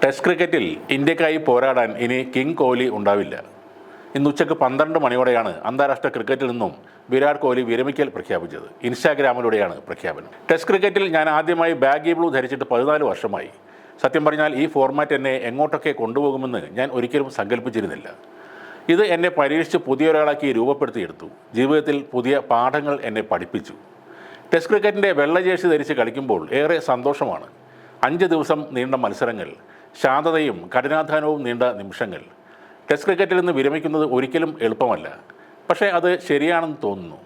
Test ക്രിക്കറ്റിൽ ഇന്ത്യക്കായി പോരാടാൻ ഇനി കിങ് കോഹ്ലി ഉണ്ടാവില്ല. ഇന്ന് ഉച്ചയ്ക്ക് 12 മണിയോടെയാണ് അന്താരാഷ്ട്ര ക്രിക്കറ്റിൽ നിന്നും വിരാട് കോഹ്ലി വിരമിക്കൽ പ്രഖ്യാപിച്ചത്. ഇൻസ്റ്റാഗ്രാമിലൂടെയാണ് പ്രഖ്യാപനം. ടെസ്റ്റ് ക്രിക്കറ്റിൽ ഞാൻ ആദ്യമായി ബാഗി ബ്ലൂ ധരിച്ചിട്ട് 14 വർഷമായി. സത്യം പറഞ്ഞാൽ ഈ ഫോർമാറ്റ് എന്നെ എങ്ങോട്ടൊക്കെ കൊണ്ടുപോകുമെന്ന് ഞാൻ ഒരിക്കലും സങ്കല്പിച്ചിരുന്നില്ല. ഇത് എന്നെ പരീക്ഷിച്ച് പുതിയൊരാളാക്കി രൂപപ്പെടുത്തിയെടുത്തു. ജീവിതത്തിൽ പുതിയ പാഠങ്ങൾ എന്നെ പഠിപ്പിച്ചു. ടെസ്റ്റ് ക്രിക്കറ്റിൻ്റെ വെള്ള ജേഴ്സി ധരിച്ച് കളിക്കുമ്പോൾ ഏറെ സന്തോഷമാണ്. 5 ദിവസം നീണ്ട മത്സരങ്ങൾ, ശാന്തതയും കഠിനാധ്വാനവും നീണ്ട നിമിഷങ്ങൾ. ടെസ്റ്റ് ക്രിക്കറ്റിൽ നിന്ന് വിരമിക്കുന്നത് ഒരിക്കലും എളുപ്പമല്ല. പക്ഷേ അത് ശരിയാണെന്ന് തോന്നുന്നു.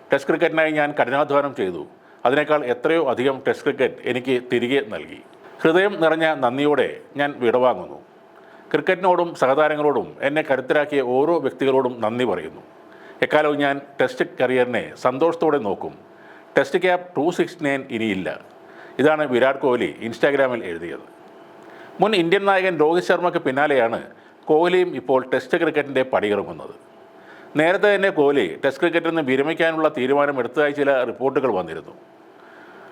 ടെസ്റ്റ് ക്രിക്കറ്റിനായി ഞാൻ കഠിനാധ്വാനം ചെയ്തു. അതിനേക്കാൾ എത്രയോ അധികം ടെസ്റ്റ് ക്രിക്കറ്റ് എനിക്ക് തിരികെ നൽകി. ഹൃദയം നിറഞ്ഞ നന്ദിയോടെ ഞാൻ വിടവാങ്ങുന്നു. ക്രിക്കറ്റിനോടും സഹതാരങ്ങളോടും എന്നെ കരുത്തരാക്കിയ ഓരോ വ്യക്തികളോടും നന്ദി പറയുന്നു. എക്കാലവും ഞാൻ ടെസ്റ്റ് കരിയറിനെ സന്തോഷത്തോടെ നോക്കും. ടെസ്റ്റ് ക്യാപ് 269 ഇനിയില്ല. ഇതാണ് വിരാട് കോഹ്ലി ഇൻസ്റ്റാഗ്രാമിൽ എഴുതിയത്. മുൻ ഇന്ത്യൻ നായകൻ രോഹിത് ശർമ്മയ്ക്ക് പിന്നാലെയാണ് കോഹ്ലിയും ഇപ്പോൾ ടെസ്റ്റ് ക്രിക്കറ്റിൻ്റെ പടിയിറങ്ങുന്നത്. നേരത്തെ തന്നെ കോഹ്ലി ടെസ്റ്റ് ക്രിക്കറ്റിൽ നിന്ന് വിരമിക്കാനുള്ള തീരുമാനം എടുത്തതായി ചില റിപ്പോർട്ടുകൾ വന്നിരുന്നു.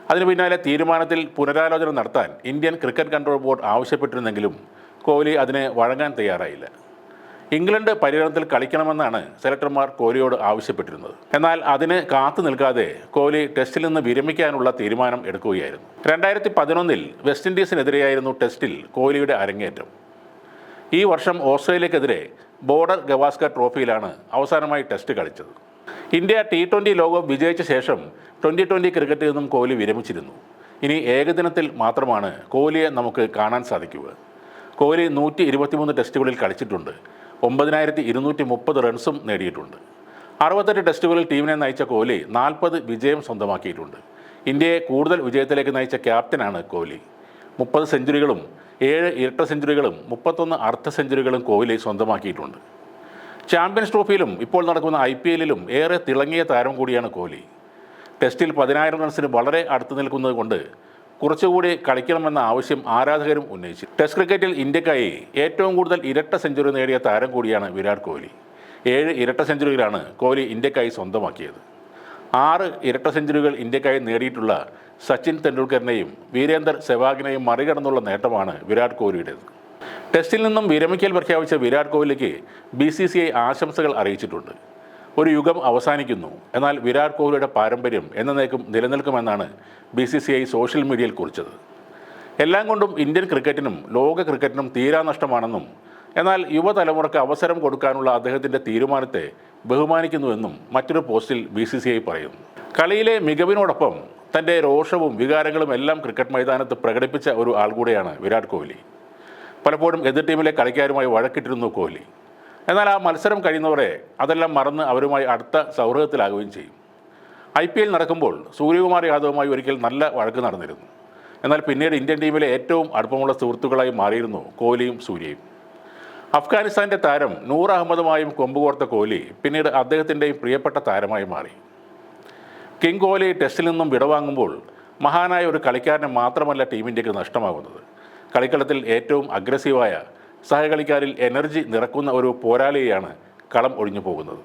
അതിനു പിന്നാലെ തീരുമാനത്തിൽ പുനരാലോചന നടത്താൻ ഇന്ത്യൻ ക്രിക്കറ്റ് കൺട്രോൾ ബോർഡ് ആവശ്യപ്പെട്ടിരുന്നെങ്കിലും കോഹ്ലി അതിന് വഴങ്ങാൻ തയ്യാറായില്ല. ഇംഗ്ലണ്ട് പര്യടനത്തിൽ കളിക്കണമെന്നാണ് സെലക്ടർമാർ കോഹ്ലിയോട് ആവശ്യപ്പെട്ടിരുന്നത്. എന്നാൽ അതിന് കാത്തു നിൽക്കാതെ കോഹ്ലി ടെസ്റ്റിൽ നിന്ന് വിരമിക്കാനുള്ള തീരുമാനം എടുക്കുകയായിരുന്നു. 2011 വെസ്റ്റ് ഇൻഡീസിനെതിരെയായിരുന്നു ടെസ്റ്റിൽ കോഹ്ലിയുടെ അരങ്ങേറ്റം. ഈ വർഷം ഓസ്ട്രേലിയക്കെതിരെ ബോർഡർ ഗവാസ്കർ ട്രോഫിയിലാണ് അവസാനമായി ടെസ്റ്റ് കളിച്ചത്. ഇന്ത്യ T20 ലോകകപ്പ് വിജയിച്ച ശേഷം 2020 ക്രിക്കറ്റിൽ നിന്നും കോഹ്ലി വിരമിച്ചിരുന്നു. ഇനി ഏകദിനത്തിൽ മാത്രമാണ് കോഹ്ലിയെ നമുക്ക് കാണാൻ സാധിക്കുക. കോഹ്ലി 123 ടെസ്റ്റുകളിൽ കളിച്ചിട്ടുണ്ട്. 9230 റൺസും നേടിയിട്ടുണ്ട്. 68 ടെസ്റ്റുകളിൽ ടീമിനെ നയിച്ച കോഹ്ലി 40 വിജയം സ്വന്തമാക്കിയിട്ടുണ്ട്. ഇന്ത്യയെ കൂടുതൽ വിജയത്തിലേക്ക് നയിച്ച ക്യാപ്റ്റനാണ് കോഹ്ലി. 30 സെഞ്ചുറികളും 7 ഇരട്ട സെഞ്ചുറികളും 31 അർദ്ധ സെഞ്ചുറികളും കോഹ്ലി സ്വന്തമാക്കിയിട്ടുണ്ട്. ചാമ്പ്യൻസ് ട്രോഫിയിലും ഇപ്പോൾ നടക്കുന്ന IPLലും ഏറെ തിളങ്ങിയ താരം കൂടിയാണ് കോഹ്ലി. ടെസ്റ്റിൽ 10,000 റൺസിന് വളരെ അടുത്ത് നിൽക്കുന്നത് കൊണ്ട് കുറച്ചുകൂടി കളിക്കണമെന്ന ആവശ്യം ആരാധകരും ഉന്നയിച്ചു. ടെസ്റ്റ് ക്രിക്കറ്റിൽ ഇന്ത്യക്കായി ഏറ്റവും കൂടുതൽ ഇരട്ട സെഞ്ചുറി നേടിയ താരം കൂടിയാണ് വിരാട് കോഹ്ലി. 7 ഇരട്ട സെഞ്ചുറികളാണ് കോഹ്ലി ഇന്ത്യക്കായി സ്വന്തമാക്കിയത്. 6 ഇരട്ട സെഞ്ചുറികൾ ഇന്ത്യക്കായി നേടിയിട്ടുള്ള സച്ചിൻ തെണ്ടുൽക്കറിനെയും വീരേന്ദർ സെവാഗിനെയും മറികടന്നുള്ള നേട്ടമാണ് വിരാട് കോഹ്ലിയുടേത്. ടെസ്റ്റിൽ നിന്നും വിരമിക്കൽ പ്രഖ്യാപിച്ച വിരാട് കോഹ്ലിക്ക് BCCI ആശംസകൾ അറിയിച്ചിട്ടുണ്ട്. ഒരു യുഗം അവസാനിക്കുന്നു, എന്നാൽ വിരാട് കോഹ്ലിയുടെ പാരമ്പര്യം എന്നേക്കും നിലനിൽക്കുമെന്നാണ് BCCI സോഷ്യൽ മീഡിയയിൽ കുറിച്ചത്. എല്ലാം കൊണ്ടും ഇന്ത്യൻ ക്രിക്കറ്റിനും ലോക ക്രിക്കറ്റിനും തീരാനഷ്ടമാണെന്നും എന്നാൽ യുവതലമുറയ്ക്ക് അവസരം കൊടുക്കാനുള്ള അദ്ദേഹത്തിൻ്റെ തീരുമാനത്തെ ബഹുമാനിക്കുന്നുവെന്നും മറ്റൊരു പോസ്റ്റിൽ BCCI പറയുന്നു. കളിയിലെ മികവിനോടൊപ്പം തൻ്റെ രോഷവും വികാരങ്ങളും എല്ലാം ക്രിക്കറ്റ് മൈതാനത്ത് പ്രകടിപ്പിച്ച ഒരു ആൾ കൂടെയാണ് വിരാട് കോഹ്ലി. പലപ്പോഴും എതിർ ടീമിലെ കളിക്കാരുമായി വഴക്കിട്ടിരുന്നു കോഹ്ലി. എന്നാൽ ആ മത്സരം കഴിയുന്നവരെ അതെല്ലാം മറന്ന് അവരുമായി അടുത്ത സൗഹൃദത്തിലാകുകയും ചെയ്യും. IPL നടക്കുമ്പോൾ സൂര്യകുമാർ യാദവുമായി ഒരിക്കൽ നല്ല വഴക്ക് നടന്നിരുന്നു. എന്നാൽ പിന്നീട് ഇന്ത്യൻ ടീമിലെ ഏറ്റവും അടുപ്പമുള്ള സുഹൃത്തുക്കളായി മാറിയിരുന്നു കോഹ്ലിയും സൂര്യയും. അഫ്ഗാനിസ്ഥാൻ്റെ താരം നൂർ അഹമ്മദുമായും കൊമ്പുകോർത്ത കോഹ്ലി പിന്നീട് അദ്ദേഹത്തിൻ്റെയും പ്രിയപ്പെട്ട താരമായി മാറി. കിങ് കോഹ്ലി ടെസ്റ്റിൽ നിന്നും വിടവാങ്ങുമ്പോൾ മഹാനായ ഒരു കളിക്കാരനെ മാത്രമല്ല ടീം ഇന്ത്യക്ക് നഷ്ടമാകുന്നത്. കളിക്കളത്തിൽ ഏറ്റവും അഗ്രസീവായ സഹകളിക്കാരിൽ എനർജി നിറക്കുന്ന ഒരു പോരാളിയെയാണ് കളം ഒഴിഞ്ഞു പോകുന്നത്.